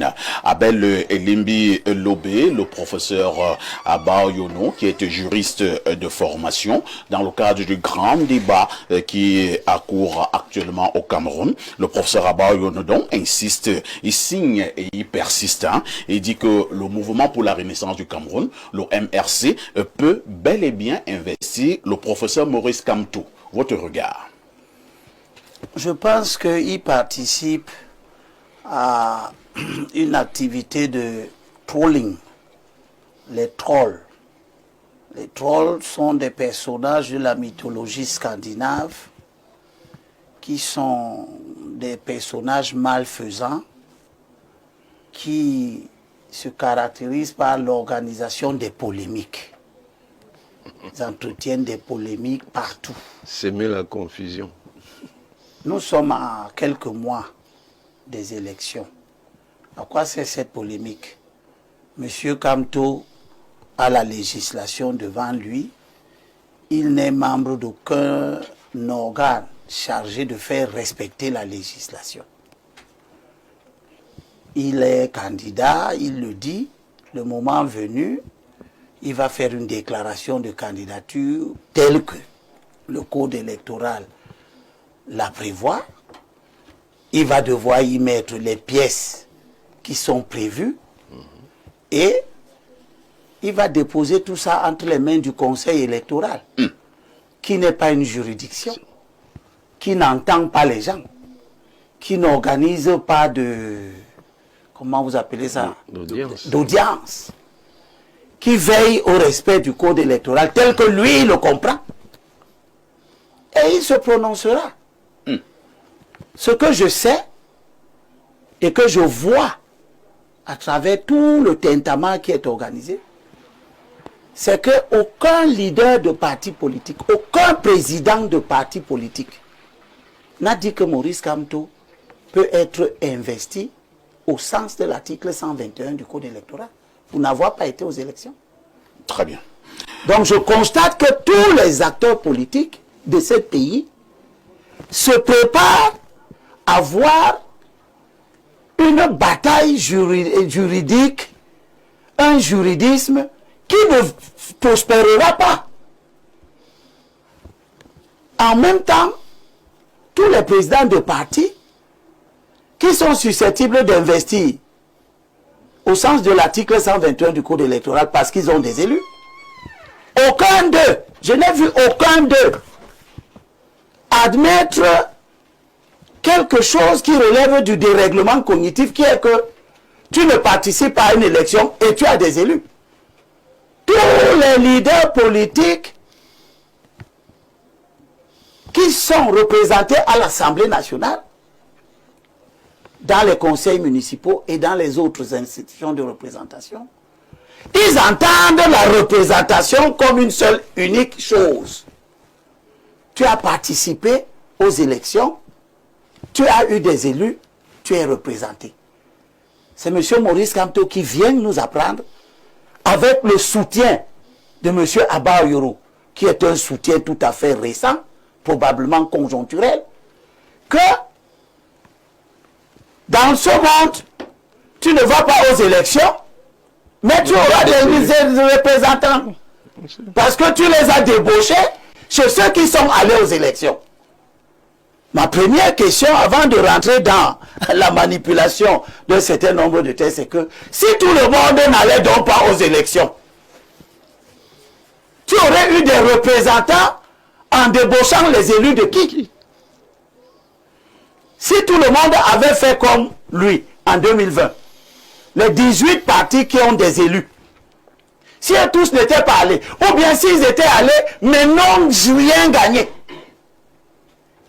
commune. Abel Elimbi Lobé, le professeur Abba Yono, qui est juriste de formation, dans le cadre du grand débat qui accourt actuellement au Cameroun. Le professeur Abba Yono donc insiste, il signe et il persiste. Il dit que le mouvement pour la renaissance du Cameroun, le MRC, peut bel et bien investir le professeur Maurice Kamto. Votre regard? Je pense qu'il participe à une activité de trolling. Les trolls. Les trolls sont des personnages de la mythologie scandinave qui sont des personnages malfaisants qui se caractérisent par l'organisation des polémiques. Ils entretiennent des polémiques partout. S'aimer la confusion. Nous sommes à quelques mois des élections. À quoi sert cette polémique? Monsieur Kamto a la législation devant lui. Il n'est membre d'aucun organe chargé de faire respecter la législation. Il est candidat, il le dit, le moment venu, il va faire une déclaration de candidature telle que le code électoral la prévoit. Il va devoir y mettre les pièces qui sont prévues et il va déposer tout ça entre les mains du conseil électoral, qui n'est pas une juridiction, qui n'entend pas les gens, qui n'organise pas de... Comment vous appelez ça? D'audience. Qui veille au respect du code électoral tel que lui le comprend. Et il se prononcera. Ce que je sais et que je vois à travers tout le tintamarre qui est organisé, c'est qu'aucun leader de parti politique, aucun président de parti politique n'a dit que Maurice Kamto peut être investi au sens de l'article 121 du Code électoral pour n'avoir pas été aux élections. Très bien. Donc je constate que tous les acteurs politiques de ce pays se préparent à voir une bataille juridique, un juridisme qui ne prospérera pas. En même temps, tous les présidents de partis qui sont susceptibles d'investir au sens de l'article 121 du Code électoral parce qu'ils ont des élus, aucun d'eux, je n'ai vu aucun d'eux admettre quelque chose qui relève du dérèglement cognitif, qui est que tu ne participes pas à une élection et tu as des élus. Tous les leaders politiques qui sont représentés à l'Assemblée nationale, dans les conseils municipaux et dans les autres institutions de représentation, ils entendent la représentation comme une seule unique chose. Tu as participé aux élections, tu as eu des élus, tu es représenté. C'est M. Maurice Kamto qui vient nous apprendre, avec le soutien de M. Abba Yono, qui est un soutien tout à fait récent, probablement conjoncturel, que dans ce monde, tu ne vas pas aux élections, mais tu auras des représentants. Parce que tu les as débauchés chez ceux qui sont allés aux élections. Ma première question, avant de rentrer dans la manipulation d'un certain nombre de textes, c'est que si tout le monde n'allait donc pas aux élections, tu aurais eu des représentants en débauchant les élus de qui? Si tout le monde avait fait comme lui en 2020, les 18 partis qui ont des élus, si tous n'étaient pas allés, ou bien s'ils étaient allés, mais n'ont rien gagné,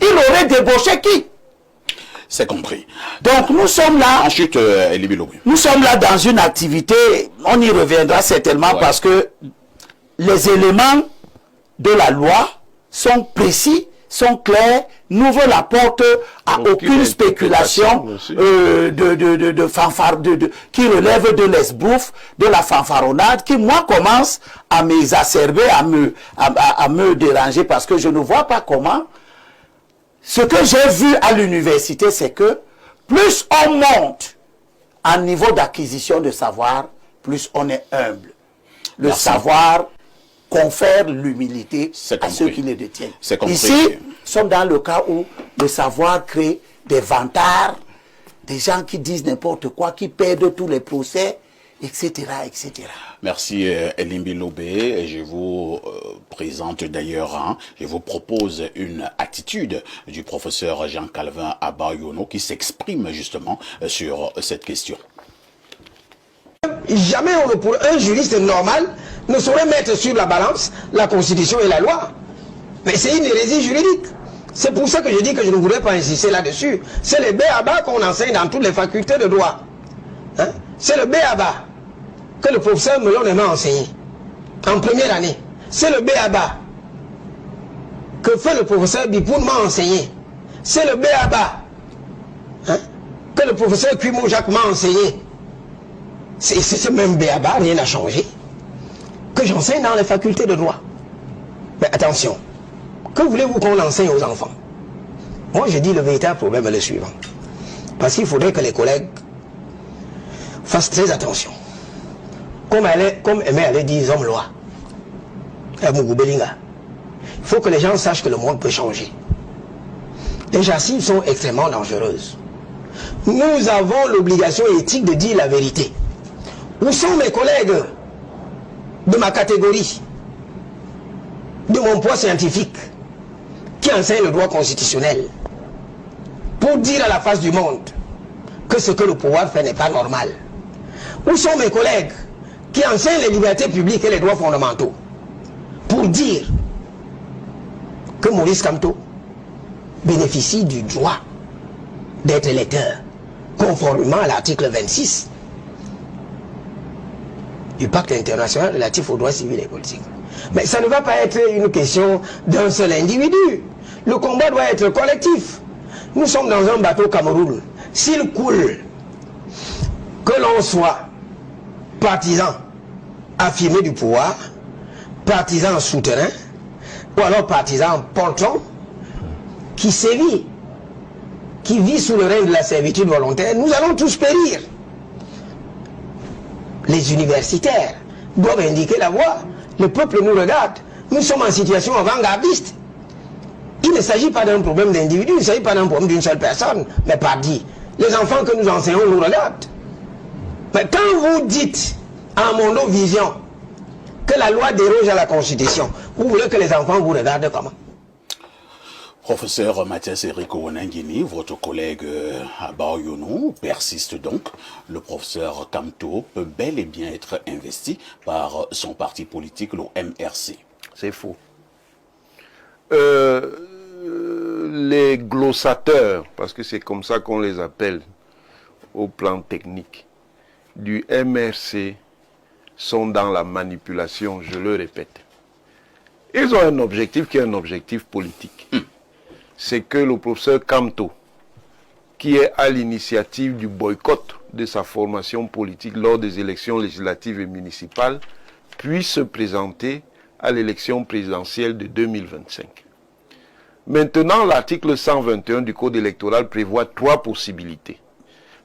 il aurait débauché qui? C'est compris. Donc nous sommes là. Ensuite, nous sommes là dans une activité, on y reviendra certainement, parce que les éléments de la loi sont précis, sont clairs, n'ouvrent la porte à aucune spéculation de fanfare, qui relève de l'esbrouf, de la fanfaronnade, qui moi commence à m'exacerber, à me déranger, parce que je ne vois pas comment. Ce que j'ai vu à l'université, c'est que plus on monte en niveau d'acquisition de savoir, plus on est humble. Le Merci. savoir confère l'humilité C'est à compris. ceux qui le détiennent. C'est compris. Ici, nous sommes dans le cas où le savoir crée des vantards, des gens qui disent n'importe quoi, qui perdent tous les procès, etc., etc. Merci Elimbi Lobé. Et je vous présente d'ailleurs, je vous propose une attitude du professeur Jean-Calvin Abayono qui s'exprime justement sur cette question. Jamais un juriste normal ne saurait mettre sur la balance la Constitution et la loi. Mais c'est une hérésie juridique. C'est pour ça que je dis que je ne voudrais pas insister là-dessus. C'est le b.a.-ba qu'on enseigne dans toutes les facultés de droit. Hein? C'est le b.a.-ba que le professeur Melon m'a enseigné en première année. C'est le b.a.-ba que fait le professeur Bipoun m'a enseigné. C'est le b.a.-ba hein, que le professeur Cuimo Jacques m'a enseigné. C'est ce même b.a.-ba, rien n'a changé, que j'enseigne dans les facultés de droit. Mais attention, que voulez-vous qu'on enseigne aux enfants? Moi, je dis le véritable problème est le suivant. Parce qu'il faudrait que les collègues fassent très attention. Comme Aimé allait dire, hommes loi. Il faut que les gens sachent que le monde peut changer. Les gencives sont extrêmement dangereuses. Nous avons l'obligation éthique de dire la vérité. Où sont mes collègues de ma catégorie, de mon poids scientifique, qui enseignent le droit constitutionnel, pour dire à la face du monde que ce que le pouvoir fait n'est pas normal? Où sont mes collègues qui enseignent les libertés publiques et les droits fondamentaux, pour dire que Maurice Kamto bénéficie du droit d'être électeur, conformément à l'article 26 du pacte international relatif aux droits civils et politiques? Mais ça ne va pas être une question d'un seul individu. Le combat doit être collectif. Nous sommes dans un bateau Cameroun. S'il coule, que l'on soit partisan affirmé du pouvoir, partisan souterrain, ou alors partisan poltron, qui sévit, qui vit sous le règne de la servitude volontaire, nous allons tous périr. Les universitaires doivent indiquer la voie. Le peuple nous regarde. Nous sommes en situation avant-gardiste. Il ne s'agit pas d'un problème d'individu, il ne s'agit pas d'un problème d'une seule personne, mais pardi. Les enfants que nous enseignons nous regardent. Mais quand vous dites en Mondovision que la loi déroge à la Constitution, vous voulez que les enfants vous regardent comment? Professeur Mathias Eric Ouanangini, votre collègue Abayono persiste donc. Le professeur Kamto peut bel et bien être investi par son parti politique, le MRC. C'est faux. Les glossateurs, parce que c'est comme ça qu'on les appelle au plan technique, du MRC sont dans la manipulation, je le répète. Ils ont un objectif qui est un objectif politique. C'est que le professeur Kamto, qui est à l'initiative du boycott de sa formation politique lors des élections législatives et municipales, puisse se présenter à l'élection présidentielle de 2025. Maintenant, l'article 121 du Code électoral prévoit 3 possibilités.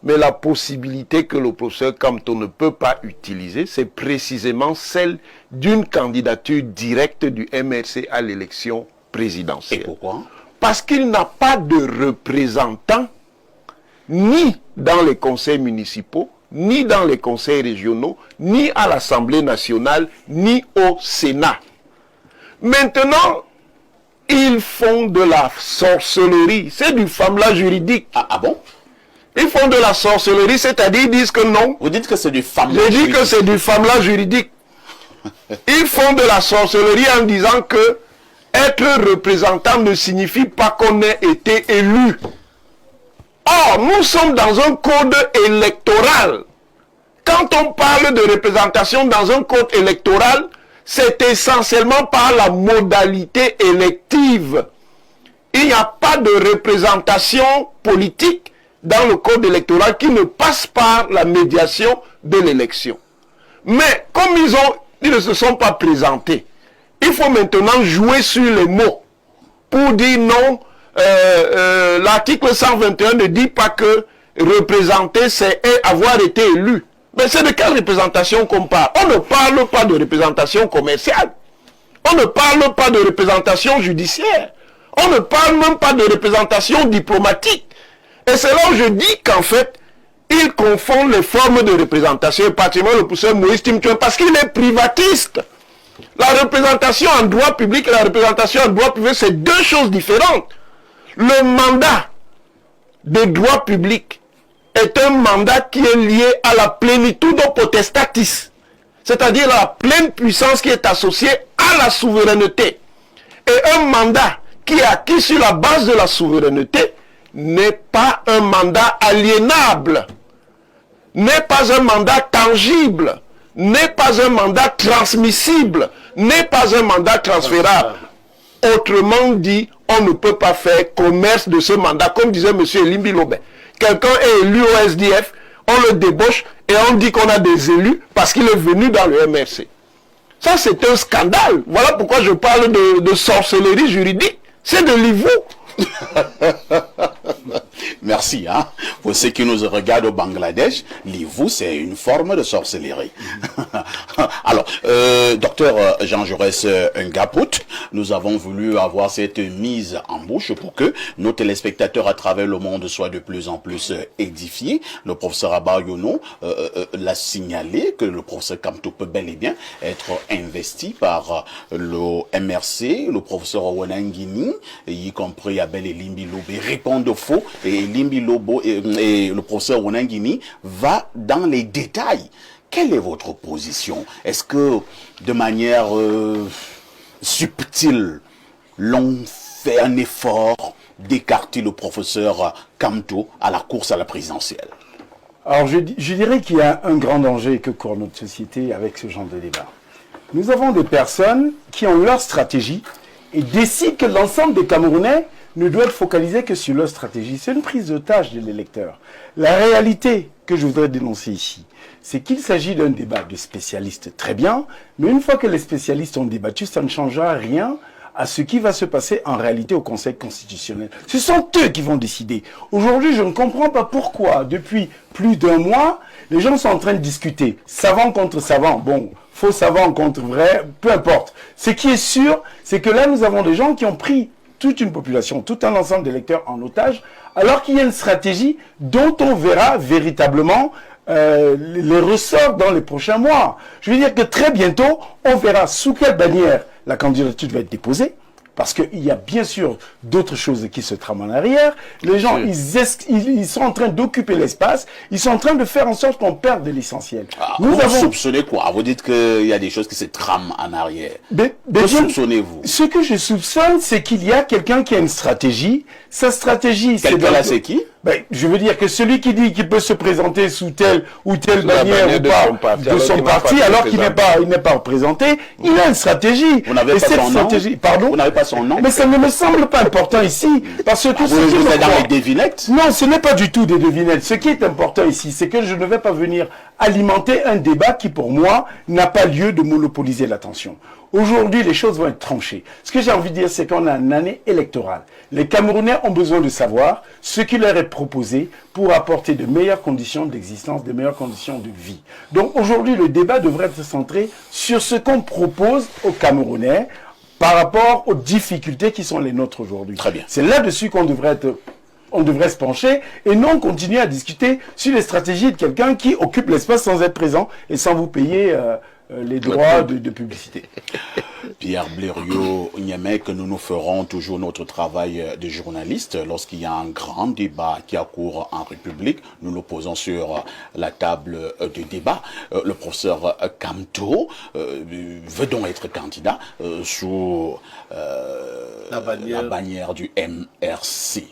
Mais la possibilité que le professeur Kamto ne peut pas utiliser, c'est précisément celle d'une candidature directe du MRC à l'élection présidentielle. Et pourquoi? Parce qu'il n'a pas de représentant ni dans les conseils municipaux, ni dans les conseils régionaux, ni à l'Assemblée nationale, ni au Sénat. Maintenant, ils font de la sorcellerie. C'est du famla juridique. Ah bon? Ils font de la sorcellerie, c'est-à-dire ils disent que non. Vous dites que c'est du famla Je dis juridique. que c'est du famla juridique. Ils font de la sorcellerie en disant que être représentant ne signifie pas qu'on ait été élu. Or, nous sommes dans un code électoral. Quand on parle de représentation dans un code électoral, c'est essentiellement par la modalité élective. Il n'y a pas de représentation politique dans le code électoral qui ne passe par la médiation de l'élection. Mais comme ils ne se sont pas présentés, il faut maintenant jouer sur les mots pour dire non, l'article 121 ne dit pas que représenter, c'est avoir été élu. Mais c'est de quelle représentation qu'on parle? On ne parle pas de représentation commerciale. On ne parle pas de représentation judiciaire. On ne parle même pas de représentation diplomatique. Et c'est là où je dis qu'en fait, il confond les formes de représentation, et particulièrement le professeur Moïse Timtoué, parce qu'il est privatiste. La représentation en droit public et la représentation en droit privé, c'est deux choses différentes. Le mandat de droit public est un mandat qui est lié à la plénitude potestatis, c'est-à-dire la pleine puissance qui est associée à la souveraineté. Et un mandat qui est acquis sur la base de la souveraineté n'est pas un mandat aliénable, n'est pas un mandat tangible, n'est pas un mandat transmissible, n'est pas un mandat transférable. Autrement dit, on ne peut pas faire commerce de ce mandat. Comme disait M. Elimbi Lobé, quelqu'un est élu au SDF, on le débauche et on dit qu'on a des élus parce qu'il est venu dans le MRC. Ça, c'est un scandale. Voilà pourquoi je parle de sorcellerie juridique. C'est de l'ivou. Merci. Hein. Pour ceux qui nous regardent au Bangladesh, l'ivou, c'est une forme de sorcellerie. Alors, docteur Jean Jaurès Ngaput, nous avons voulu avoir cette mise en bouche pour que nos téléspectateurs à travers le monde soient de plus en plus édifiés. Le professeur Abba Yono l'a signalé que le professeur Kamto peut bel et bien être investi par le MRC, le professeur Owanangini, y compris Abel et Limbi Lobé, répondent faux, et Limbi Lobo et le professeur Owanangini va dans les détails. Quelle est votre position? Est-ce que de manière subtile, l'on fait un effort d'écarter le professeur Kamto à la course à la présidentielle? Alors je dirais qu'il y a un grand danger que court notre société avec ce genre de débat. Nous avons des personnes qui ont leur stratégie et décident que l'ensemble des Camerounais ne doit être focalisé que sur leur stratégie. C'est une prise d'otage de l'électeur. La réalité que je voudrais dénoncer ici, c'est qu'il s'agit d'un débat de spécialistes, très bien, mais une fois que les spécialistes ont débattu, ça ne changera rien à ce qui va se passer en réalité au Conseil constitutionnel. Ce sont eux qui vont décider. Aujourd'hui, je ne comprends pas pourquoi, depuis plus d'un mois, les gens sont en train de discuter. Savant contre savant. Bon, faux savant contre vrai, peu importe. Ce qui est sûr, c'est que là, nous avons des gens qui ont pris toute une population, tout un ensemble d'électeurs en otage, alors qu'il y a une stratégie dont on verra véritablement les ressorts dans les prochains mois. Je veux dire que très bientôt, on verra sous quelle bannière la candidature va être déposée, parce qu'il y a bien sûr d'autres choses qui se trament en arrière. Les gens, ils sont en train d'occuper l'espace, ils sont en train de faire en sorte qu'on perde de l'essentiel. Vous soupçonnez quoi? Vous dites qu'il y a des choses qui se trament en arrière. Que soupçonnez-vous? Ce que je soupçonne, c'est qu'il y a quelqu'un qui a une stratégie. Sa stratégie, c'est... Quelqu'un là, c'est qui? Je veux dire que celui qui dit qu'il peut se présenter sous telle ou telle bannière ou pas de son parti, alors qu'il n'est pas représenté, il a une stratégie. Vous n'avez pas son nom? Pardon? Vous n'avez pas son nom? Mais ça ne me semble pas important ici, parce que vous êtes dans les devinettes? Non, ce n'est pas du tout des devinettes. Ce qui est important ici, c'est que je ne vais pas venir alimenter un débat qui, pour moi, n'a pas lieu de monopoliser l'attention. Aujourd'hui, les choses vont être tranchées. Ce que j'ai envie de dire, c'est qu'on a une année électorale. Les Camerounais ont besoin de savoir ce qui leur est proposé pour apporter de meilleures conditions d'existence, de meilleures conditions de vie. Donc aujourd'hui, le débat devrait être centré sur ce qu'on propose aux Camerounais par rapport aux difficultés qui sont les nôtres aujourd'hui. Très bien. C'est là-dessus qu'on devrait se pencher et non continuer à discuter sur les stratégies de quelqu'un qui occupe l'espace sans être présent et sans vous payer les droits de publicité. Pierre Blériot-Niamey, que nous ferons toujours notre travail de journaliste. Lorsqu'il y a un grand débat qui a cours en République, nous nous posons sur la table de débat. Le professeur Kamto veut donc être candidat sous la bannière du MRC.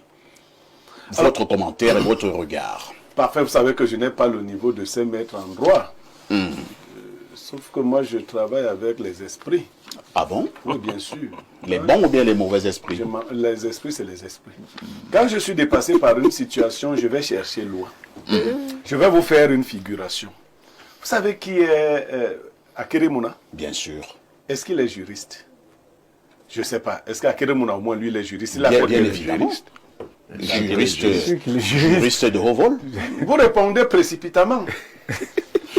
Votre commentaire et votre regard. Parfait, vous savez que je n'ai pas le niveau de ces maîtres en droit. Sauf que moi, je travaille avec les esprits. Ah bon? Oui, bien sûr. Les bons ou bien les mauvais esprits? Les esprits, c'est les esprits. Quand je suis dépassé par une situation, je vais chercher loin. Je vais vous faire une figuration. Vous savez qui est Akeremouna? Bien sûr. Est-ce qu'il est juriste? Je ne sais pas. Est-ce qu'Akeremouna, au moins, lui, il est juriste? Il a bien bien évidemment. juriste. Juriste de haut vol. Vous répondez précipitamment.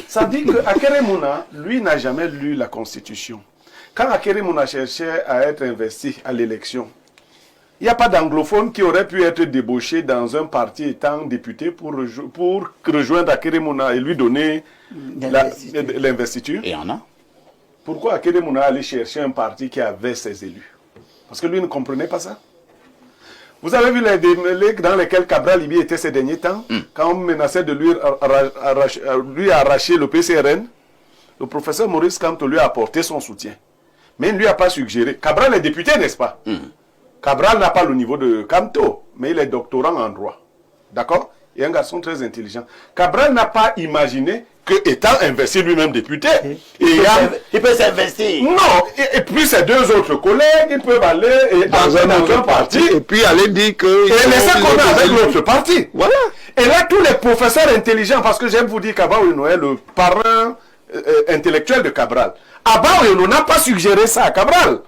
Ça dit que Akere Mouna, lui, n'a jamais lu la Constitution. Quand Akere Mouna cherchait à être investi à l'élection, il n'y a pas d'anglophone qui aurait pu être débauché dans un parti étant député pour rejoindre Akere Mouna et lui donner l'investiture. Et il y en a. Pourquoi Akere Mouna allait chercher un parti qui avait ses élus? Parce que lui ne comprenait pas ça. Vous avez vu les démêlés dans lesquels Cabral Libi était ces derniers temps, quand on menaçait de lui arracher le PCRN, le professeur Maurice Kamto lui a apporté son soutien. Mais il ne lui a pas suggéré. Cabral est député, n'est-ce pas? Cabral n'a pas le niveau de Kamto, mais il est doctorant en droit. D'accord? Il est un garçon très intelligent. Cabral n'a pas imaginé que, étant investi lui-même député, il peut s'investir. Non, et puis ses deux autres collègues, ils peuvent aller dans un parti et puis aller dire que... Et laisser qu'on a avec l'autre parti. Voilà. Et là, tous les professeurs intelligents, parce que j'aime vous dire qu'Abba Oyono est le parrain intellectuel de Cabral. Abba Oyono n'a pas suggéré ça à Cabral.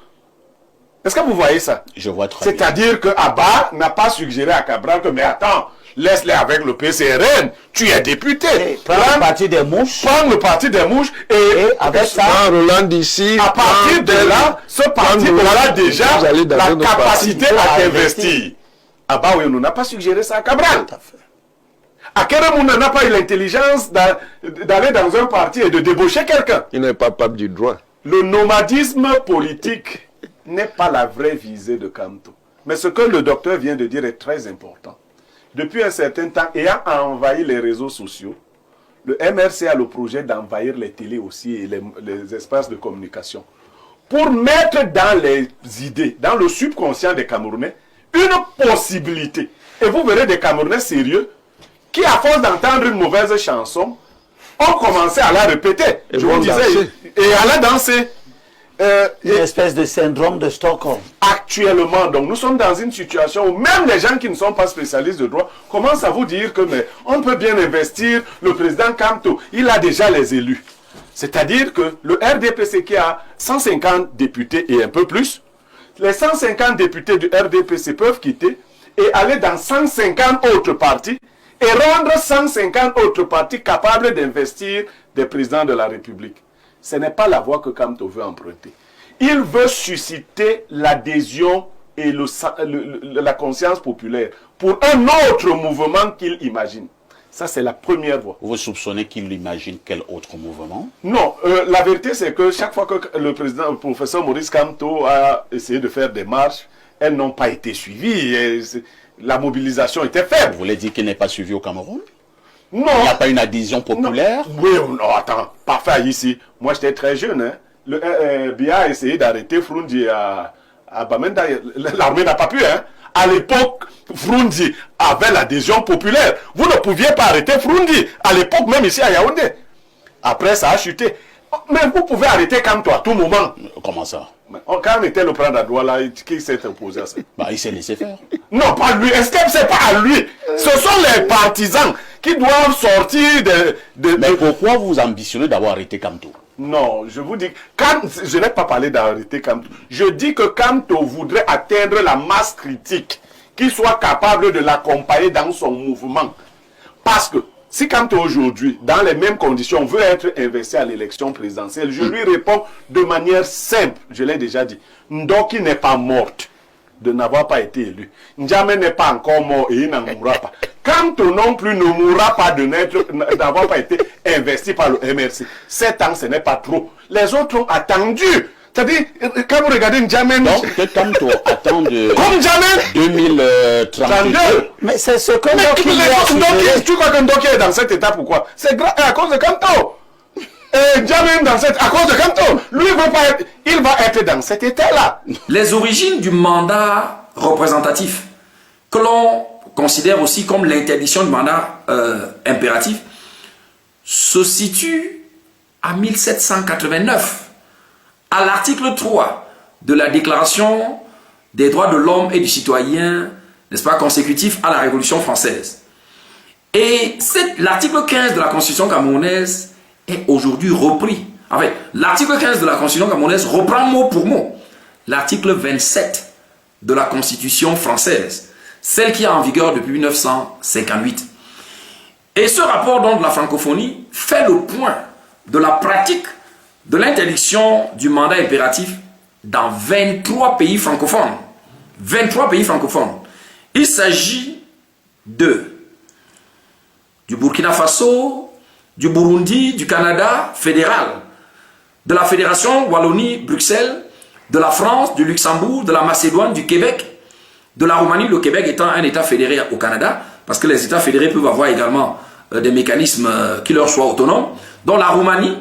Est-ce que vous voyez ça? Je vois très bien. C'est-à-dire que Abba n'a pas suggéré à Cabral que, mais attends, laisse-les avec le PCRN, tu es député. Prends le parti des mouches. Prends le parti des mouches et avec ça, Roland d'ici, à partir de là, ce parti aura déjà la capacité à investir. Abba Oyono n'a pas suggéré ça à Cabral. Akere Mouna n'a pas eu l'intelligence d'aller dans un parti et de débaucher quelqu'un. Il n'est pas pape du droit. Le nomadisme politique n'est pas la vraie visée de Kamto. Mais ce que le docteur vient de dire est très important. Depuis un certain temps, ayant envahi les réseaux sociaux, le MRC a le projet d'envahir les télés aussi et les espaces de communication. Pour mettre dans les idées, dans le subconscient des Camerounais, une possibilité. Et vous verrez des Camerounais sérieux qui, à force d'entendre une mauvaise chanson, ont commencé à la répéter. Et je vous disais, et à la danser. Une espèce de syndrome de Stockholm. Actuellement, donc nous sommes dans une situation où même les gens qui ne sont pas spécialistes de droit commencent à vous dire que mais on peut bien investir le président Kamto, il a déjà les élus. C'est-à-dire que le RDPC qui a 150 députés et un peu plus, les 150 députés du RDPC peuvent quitter et aller dans 150 autres partis et rendre 150 autres partis capables d'investir des présidents de la République. Ce n'est pas la voie que Kamto veut emprunter. Il veut susciter l'adhésion et la conscience populaire pour un autre mouvement qu'il imagine. Ça, c'est la première voie. Vous soupçonnez qu'il imagine quel autre mouvement? Non, la vérité, c'est que chaque fois que le professeur Maurice Kamto a essayé de faire des marches, elles n'ont pas été suivies. Et la mobilisation était faible. Vous voulez dire qu'il n'est pas suivi au Cameroun? Non. Il n'y a pas une adhésion populaire? Non. Oui, non, attends, parfait ici. Moi, j'étais très jeune. Hein. Le BIA a essayé d'arrêter Frundi à Bamenda. L'armée n'a pas pu. Hein. À l'époque, Frundi avait l'adhésion populaire. Vous ne pouviez pas arrêter Frundi. À l'époque, même ici à Yaoundé. Après, ça a chuté. Mais vous pouvez arrêter Kamto à tout moment. Comment ça? Quand on était le prendre à droit là, qui s'est opposé à ça? Bah, il s'est laissé faire. Non, pas lui. Est-ce que c'est pas à lui? Ce sont les partisans qui doivent sortir de... Mais pourquoi vous ambitionnez d'avoir arrêté Kamto? Non, je vous dis, je n'ai pas parlé d'arrêter Kamto. Je dis que Kamto voudrait atteindre la masse critique, qui soit capable de l'accompagner dans son mouvement. Parce que si Kamto aujourd'hui, dans les mêmes conditions, veut être investi à l'élection présidentielle, je lui réponds de manière simple, je l'ai déjà dit. Ndoki n'est pas morte de n'avoir pas été élu. N'Djamé n'est pas encore mort et il n'en mourra pas. Kamto non plus ne mourra pas d'avoir pas été investi par le MRC. 7 ans, ce n'est pas trop. Les autres ont attendu. C'est-à-dire, quand vous regardez N'Djamé... Donc, que Kamto attend de... Comme N'Djamé 2032. Mais c'est ce que tu crois que Ndoki est dans cet état, pourquoi? C'est à cause de Kamto. N'Djamé dans à cause de Kamto. Lui, il va être dans cet état-là. Les origines du mandat représentatif, que l'on considère aussi comme l'interdiction du mandat impératif, se situe à 1789, à l'article 3 de la Déclaration des droits de l'homme et du citoyen, n'est-ce pas, consécutif à la Révolution française. Et l'article 15 de la Constitution camerounaise est aujourd'hui repris. En fait, l'article 15 de la Constitution camerounaise reprend mot pour mot l'article 27 de la Constitution française. celle qui est en vigueur depuis 1958. Et ce rapport donc de la francophonie fait le point de la pratique de l'interdiction du mandat impératif dans 23 pays francophones. 23 pays francophones. Il s'agit du Burkina Faso, du Burundi, du Canada fédéral, de la Fédération Wallonie-Bruxelles, de la France, du Luxembourg, de la Macédoine, du Québec, de la Roumanie, le Québec étant un État fédéré au Canada, parce que les États fédérés peuvent avoir également des mécanismes qui leur soient autonomes, dont la Roumanie,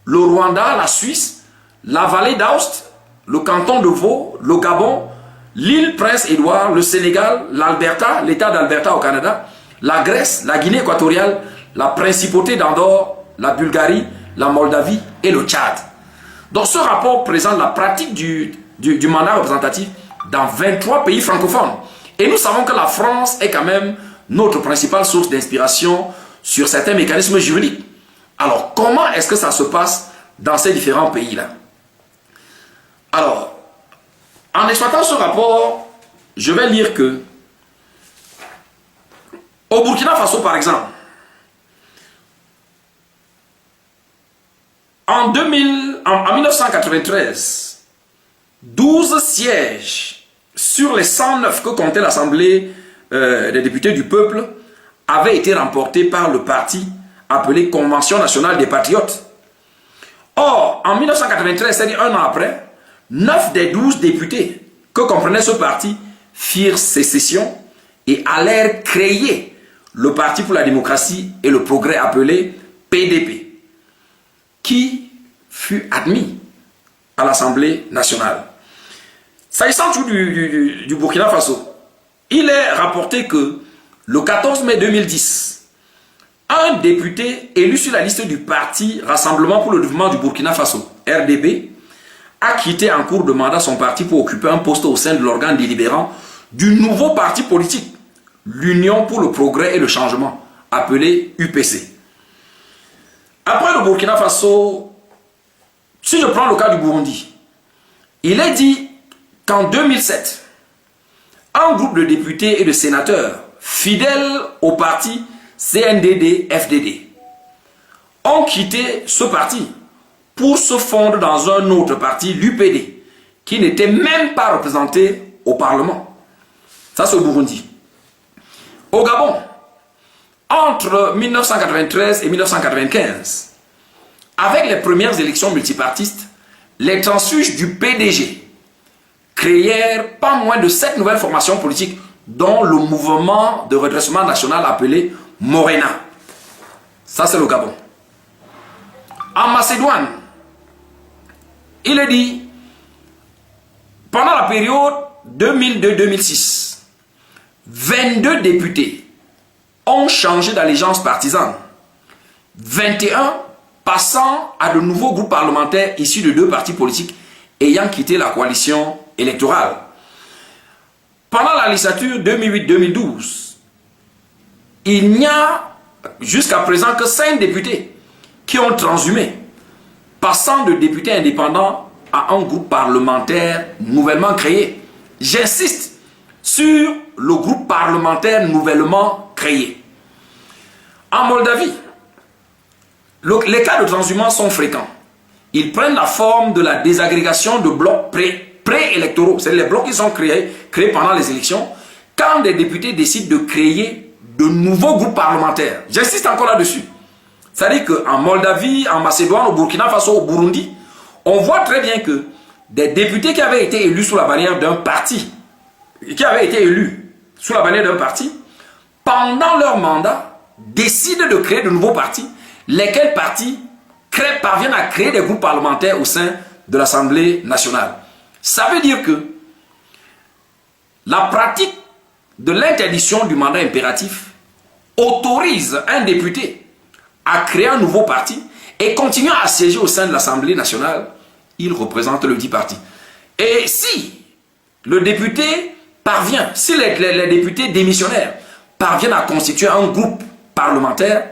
le Rwanda, la Suisse, la vallée d'Aoste, le canton de Vaud, le Gabon, l'île Prince-Édouard, le Sénégal, l'Alberta, l'État d'Alberta au Canada, la Grèce, la Guinée équatoriale, la Principauté d'Andorre, la Bulgarie, la Moldavie et le Tchad. Donc ce rapport présente la pratique du mandat représentatif dans 23 pays francophones. Et nous savons que la France est quand même notre principale source d'inspiration sur certains mécanismes juridiques. Alors, comment est-ce que ça se passe dans ces différents pays-là? Alors, en exploitant ce rapport, je vais lire que au Burkina Faso, par exemple, en 1993, 12 sièges sur les 109 que comptait l'Assemblée des députés du peuple avaient été remportés par le parti appelé Convention nationale des patriotes. Or, en 1993, c'est-à-dire un an après, 9 des 12 députés que comprenait ce parti firent sécession et allèrent créer le Parti pour la démocratie et le progrès appelé PDP, qui fut admis à l'Assemblée nationale. S'agissant du Burkina Faso, il est rapporté que le 14 mai 2010, un député élu sur la liste du parti Rassemblement pour le développement du Burkina Faso, RDB, a quitté en cours de mandat son parti pour occuper un poste au sein de l'organe délibérant du nouveau parti politique, l'Union pour le progrès et le changement, appelé UPC. Après le Burkina Faso, si je prends le cas du Burundi, il est dit qu'en 2007, un groupe de députés et de sénateurs fidèles au parti CNDD-FDD ont quitté ce parti pour se fondre dans un autre parti, l'UPD, qui n'était même pas représenté au Parlement. Ça, c'est au Burundi. Au Gabon, entre 1993 et 1995, avec les premières élections multipartistes, les transfuges du PDG créèrent pas moins de 7 nouvelles formations politiques, dont le mouvement de redressement national appelé Morena. Ça, c'est le Gabon. En Macédoine, il est dit, pendant la période 2002-2006, 22 députés ont changé d'allégeance partisane, 21 passant à de nouveaux groupes parlementaires issus de 2 partis politiques ayant quitté la coalition électorale. Pendant la législature 2008-2012, il n'y a jusqu'à présent que 5 députés qui ont transhumé, passant de députés indépendants à un groupe parlementaire nouvellement créé. J'insiste sur le groupe parlementaire nouvellement créé. En Moldavie, les cas de transhumance sont fréquents. Ils prennent la forme de la désagrégation de blocs préélectoraux. C'est les blocs qui sont créés pendant les élections, quand des députés décident de créer de nouveaux groupes parlementaires. J'insiste encore là-dessus. C'est-à-dire qu'en Moldavie, en Macédoine, au Burkina Faso, au Burundi, on voit très bien que des députés qui avaient été élus sous la bannière d'un parti, pendant leur mandat, décident de créer de nouveaux partis, lesquels partis parviennent à créer des groupes parlementaires au sein de l'Assemblée nationale. Ça veut dire que la pratique de l'interdiction du mandat impératif autorise un député à créer un nouveau parti et continuer à siéger au sein de l'Assemblée nationale. Il représente le dit parti. Et si le député parvient, si les députés démissionnaires parviennent à constituer un groupe parlementaire,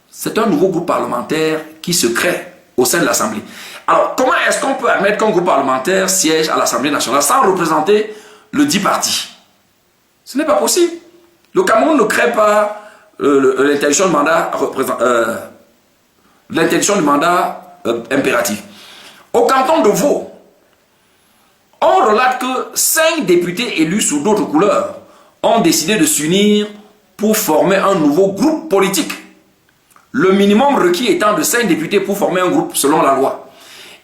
c'est un nouveau groupe parlementaire qui se crée au sein de l'Assemblée. Alors, comment est-ce qu'on peut admettre qu'un groupe parlementaire siège à l'Assemblée nationale sans représenter le dit parti? Ce n'est pas possible. Le Cameroun ne crée pas l'interdiction du mandat impératif. Au canton de Vaud, on relate que 5 députés élus sous d'autres couleurs ont décidé de s'unir pour former un nouveau groupe politique. Le minimum requis étant de 5 députés pour former un groupe selon la loi.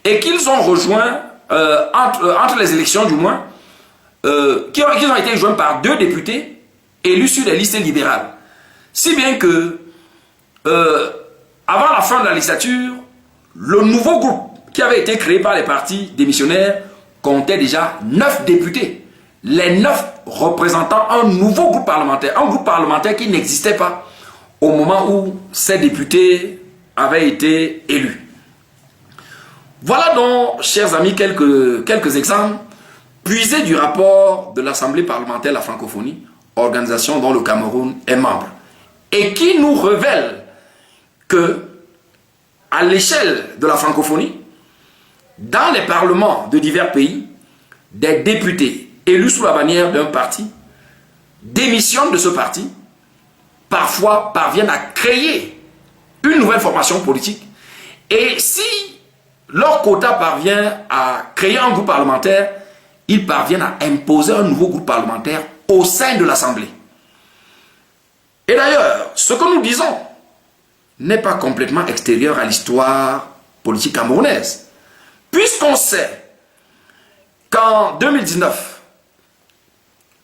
Et qu'ils ont rejoint, entre les élections du moins, qu'ils ont été rejoints par 2 députés élus sur les listes libérales. Si bien que, avant la fin de la législature, le nouveau groupe qui avait été créé par les partis démissionnaires comptait déjà 9 députés. Les 9 représentant un nouveau groupe parlementaire qui n'existait pas au moment où ces députés avaient été élus. Voilà donc, chers amis, quelques exemples puisés du rapport de l'Assemblée parlementaire de la francophonie, organisation dont le Cameroun est membre, et qui nous révèle que, à l'échelle de la francophonie, dans les parlements de divers pays, des députés élus sous la bannière d'un parti démissionnent de ce parti, parfois parviennent à créer une nouvelle formation politique, et si leur quota parvient à créer un groupe parlementaire, ils parviennent à imposer un nouveau groupe parlementaire au sein de l'Assemblée. Et d'ailleurs, ce que nous disons n'est pas complètement extérieur à l'histoire politique camerounaise, puisqu'on sait qu'en 2019,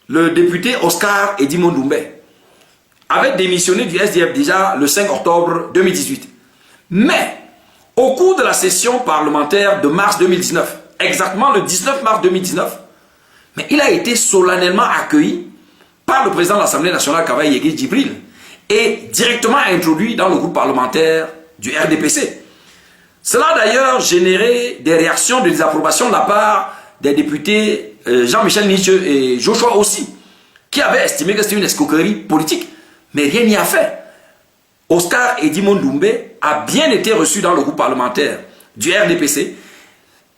le député Oscar Edimond Doumbé avait démissionné du SDF déjà le 5 octobre 2018. Mais, au cours de la session parlementaire de mars 2019, exactement le 19 mars 2019, mais il a été solennellement accueilli par le président de l'Assemblée nationale, Kavaï Yegui Djibril, et directement introduit dans le groupe parlementaire du RDPC. Cela a d'ailleurs généré des réactions de désapprobation de la part des députés Jean-Michel Niche et Joshua aussi, qui avaient estimé que c'était une escroquerie politique, mais rien n'y a fait. Oscar Edimond Doumbé a bien été reçu dans le groupe parlementaire du RDPC.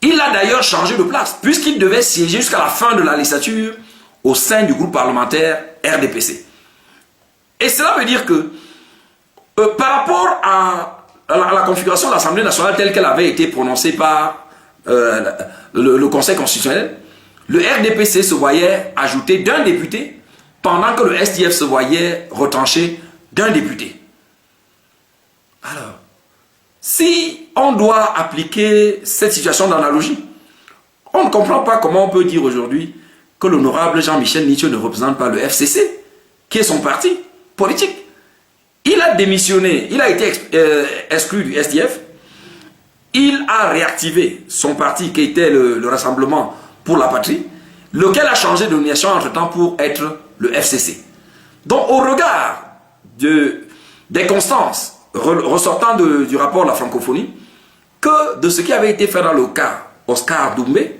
Il a d'ailleurs changé de place, puisqu'il devait siéger jusqu'à la fin de la législature au sein du groupe parlementaire RDPC. Et cela veut dire que, par rapport à la configuration de l'Assemblée nationale telle qu'elle avait été prononcée par le Conseil constitutionnel, le RDPC se voyait ajouter d'un député, pendant que le SDF se voyait retranché d'un député. Alors, si on doit appliquer cette situation d'analogie, on ne comprend pas comment on peut dire aujourd'hui que l'honorable Jean-Michel Niche ne représente pas le FCC, qui est son parti politique. Il a démissionné, il a été exclu du SDF, il a réactivé son parti qui était le Rassemblement pour la Patrie, lequel a changé de nomination entre-temps pour être le FCC. Donc au regard des constances ressortant du rapport de la francophonie, que de ce qui avait été fait dans le cas Oscar Doumbé,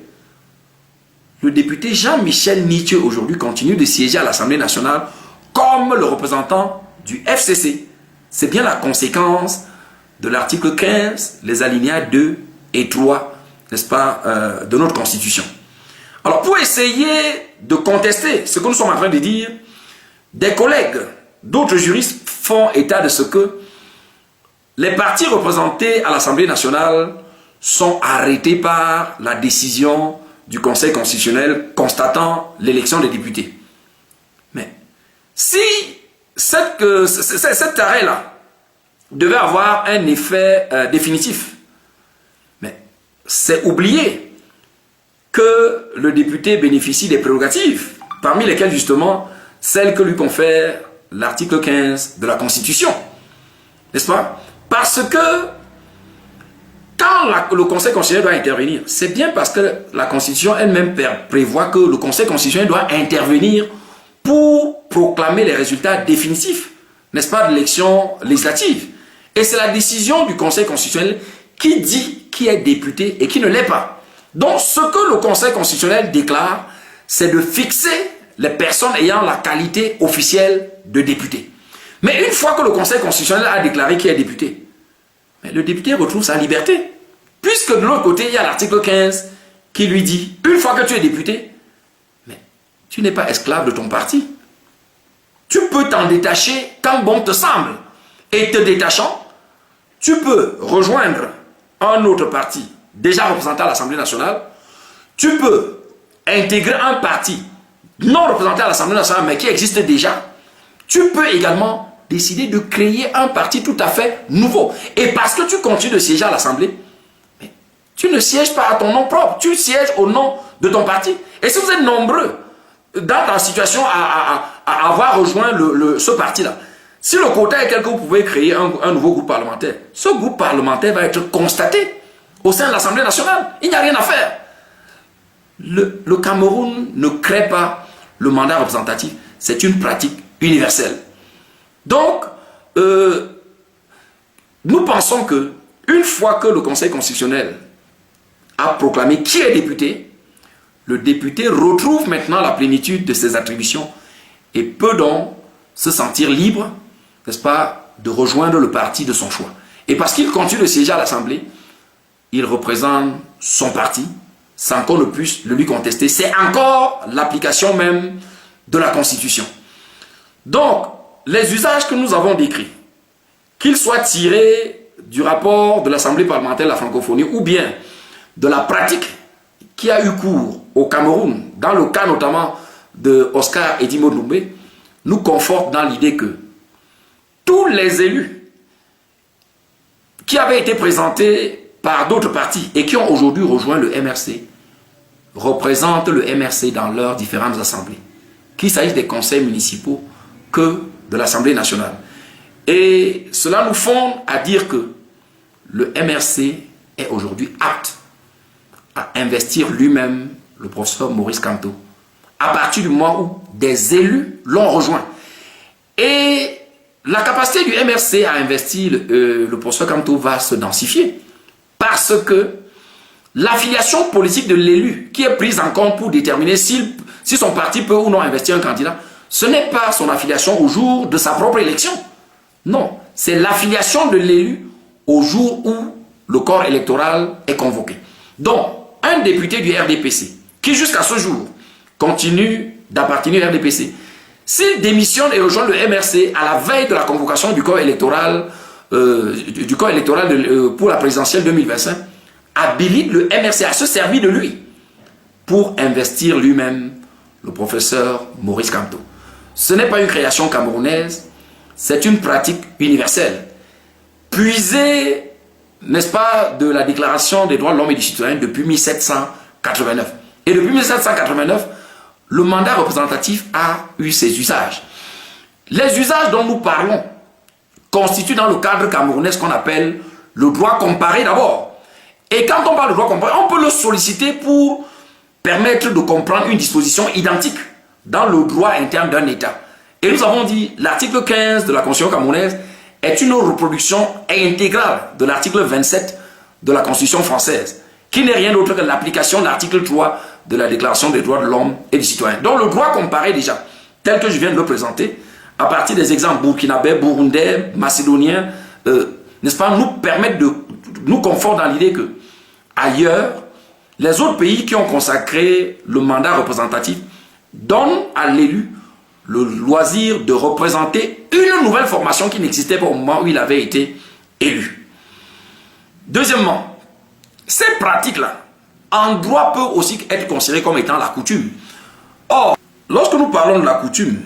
le député Jean-Michel Niche aujourd'hui continue de siéger à l'Assemblée nationale comme le représentant du FCC. C'est bien la conséquence de l'article 15, les alinéas 2 et 3, n'est-ce pas, de notre Constitution. Alors, pour essayer de contester ce que nous sommes en train de dire, des collègues d'autres juristes font état de ce que les partis représentés à l'Assemblée nationale sont arrêtés par la décision du Conseil constitutionnel constatant l'élection des députés. Mais si cet arrêt-là devait avoir un effet définitif, mais c'est oublier que le député bénéficie des prérogatives, parmi lesquelles justement celles que lui confère l'article 15 de la Constitution. N'est-ce pas? Parce que quand le Conseil constitutionnel doit intervenir, c'est bien parce que la Constitution elle-même prévoit que le Conseil constitutionnel doit intervenir pour proclamer les résultats définitifs, n'est-ce pas, de l'élection législative. Et c'est la décision du Conseil constitutionnel qui dit qui est député et qui ne l'est pas. Donc ce que le Conseil constitutionnel déclare, c'est de fixer les personnes ayant la qualité officielle de député. Mais une fois que le Conseil constitutionnel a déclaré qui est député, le député retrouve sa liberté. Puisque de l'autre côté, il y a l'article 15 qui lui dit, une fois que tu es député, mais tu n'es pas esclave de ton parti. tu peux t'en détacher quand bon te semble. Et te détachant, tu peux rejoindre un autre parti déjà représenté à l'Assemblée nationale. Tu peux intégrer un parti non représenté à l'Assemblée nationale, mais qui existe déjà. Tu peux également décider de créer un parti tout à fait nouveau. Et parce que tu continues de siéger à l'Assemblée, tu ne sièges pas à ton nom propre, tu sièges au nom de ton parti. Et si vous êtes nombreux dans ta situation à avoir rejoint ce parti-là, si le quota est tel que vous pouvez créer un nouveau groupe parlementaire, ce groupe parlementaire va être constaté au sein de l'Assemblée nationale. Il n'y a rien à faire. Le Cameroun ne crée pas le mandat représentatif. C'est une pratique universelle. Donc, nous pensons que une fois que le Conseil constitutionnel a proclamé qui est député, le député retrouve maintenant la plénitude de ses attributions et peut donc se sentir libre, n'est-ce pas, de rejoindre le parti de son choix. Et parce qu'il continue de siéger à l'Assemblée, il représente son parti sans qu'on ne puisse le lui contester. C'est encore l'application même de la Constitution. Donc, les usages que nous avons décrits, qu'ils soient tirés du rapport de l'Assemblée parlementaire de la francophonie ou bien de la pratique qui a eu cours au Cameroun, dans le cas notamment de Oscar Edimo Doumbé, nous confortent dans l'idée que tous les élus qui avaient été présentés par d'autres partis et qui ont aujourd'hui rejoint le MRC représentent le MRC dans leurs différentes assemblées, qu'il s'agisse des conseils municipaux que de l'Assemblée nationale. Et cela nous fonde à dire que le MRC est aujourd'hui apte à investir lui-même le professeur Maurice Kamto, à partir du moment où des élus l'ont rejoint. Et la capacité du MRC à investir le professeur Kamto va se densifier, parce que l'affiliation politique de l'élu qui est prise en compte pour déterminer si son parti peut ou non investir un candidat, ce n'est pas son affiliation au jour de sa propre élection. Non, c'est l'affiliation de l'élu au jour où le corps électoral est convoqué. Donc, un député du RDPC, qui jusqu'à ce jour continue d'appartenir au RDPC, s'il démissionne et rejoint le MRC à la veille de la convocation du corps électoral, pour la présidentielle 2025, habilite le MRC à se servir de lui pour investir lui-même le professeur Maurice Kamto. Ce n'est pas une création camerounaise, c'est une pratique universelle, puisée, n'est-ce pas, de la Déclaration des droits de l'homme et du citoyen depuis 1789. Et depuis 1789, le mandat représentatif a eu ses usages. Les usages dont nous parlons constituent dans le cadre camerounais ce qu'on appelle le droit comparé d'abord. Et quand on parle de droit comparé, on peut le solliciter pour permettre de comprendre une disposition identique dans le droit interne d'un État. Et nous avons dit, l'article 15 de la Constitution camerounaise est une reproduction intégrale de l'article 27 de la Constitution française, qui n'est rien d'autre que l'application de l'article 3 de la Déclaration des droits de l'homme et du citoyen. Donc le droit comparé déjà, tel que je viens de le présenter, à partir des exemples burkinabés, burundais, macédoniens, n'est-ce pas, nous permettent de nous conforter dans l'idée que ailleurs, les autres pays qui ont consacré le mandat représentatif donnent à l'élu le loisir de représenter une nouvelle formation qui n'existait pas au moment où il avait été élu. Deuxièmement, ces pratiques-là, en droit, peuvent aussi être considérées comme étant la coutume. Or, lorsque nous parlons de la coutume,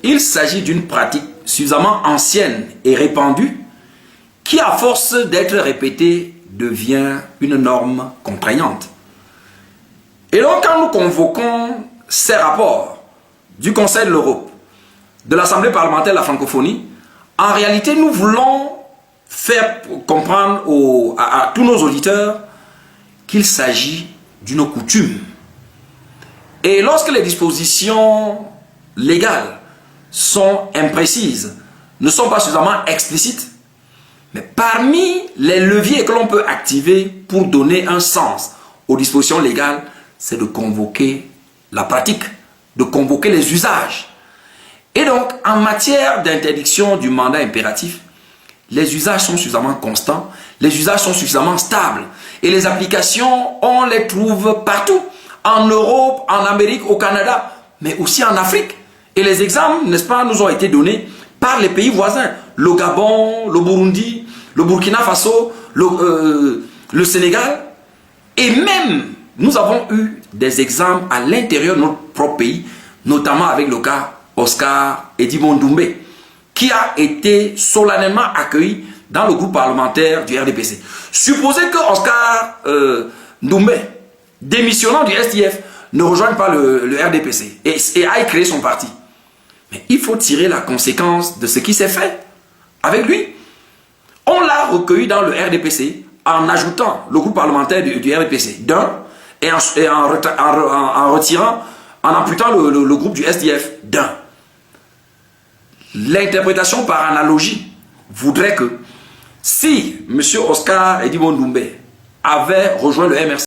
il s'agit d'une pratique suffisamment ancienne et répandue qui, à force d'être répétée, devient une norme contraignante. Et donc, quand nous convoquons ces rapports du Conseil de l'Europe, de l'Assemblée parlementaire de la francophonie, en réalité, nous voulons faire comprendre à tous nos auditeurs qu'il s'agit d'une coutume. Et lorsque les dispositions légales sont imprécises, ne sont pas suffisamment explicites, mais parmi les leviers que l'on peut activer pour donner un sens aux dispositions légales, c'est de convoquer la pratique, de convoquer les usages. Et donc, en matière d'interdiction du mandat impératif, les usages sont suffisamment constants, les usages sont suffisamment stables. Et les applications, on les trouve partout. En Europe, en Amérique, au Canada, mais aussi en Afrique. Et les exemples, n'est-ce pas, nous ont été donnés par les pays voisins. Le Gabon, le Burundi, le Burkina Faso, le Sénégal. Et même, nous avons eu des exemples à l'intérieur de notre propre pays, notamment avec le cas Oscar Edimon Doumbé, qui a été solennellement accueilli dans le groupe parlementaire du RDPC. Supposez que Oscar Doumbé, démissionnant du STF, ne rejoigne pas le RDPC et aille créer son parti. Mais il faut tirer la conséquence de ce qui s'est fait avec lui. On l'a recueilli dans le RDPC en ajoutant le groupe parlementaire du RDPC d'un et en retirant, en amputant le groupe du SDF d'un. L'interprétation par analogie voudrait que si M. Oscar Edimon Doumbé avait rejoint le MRC,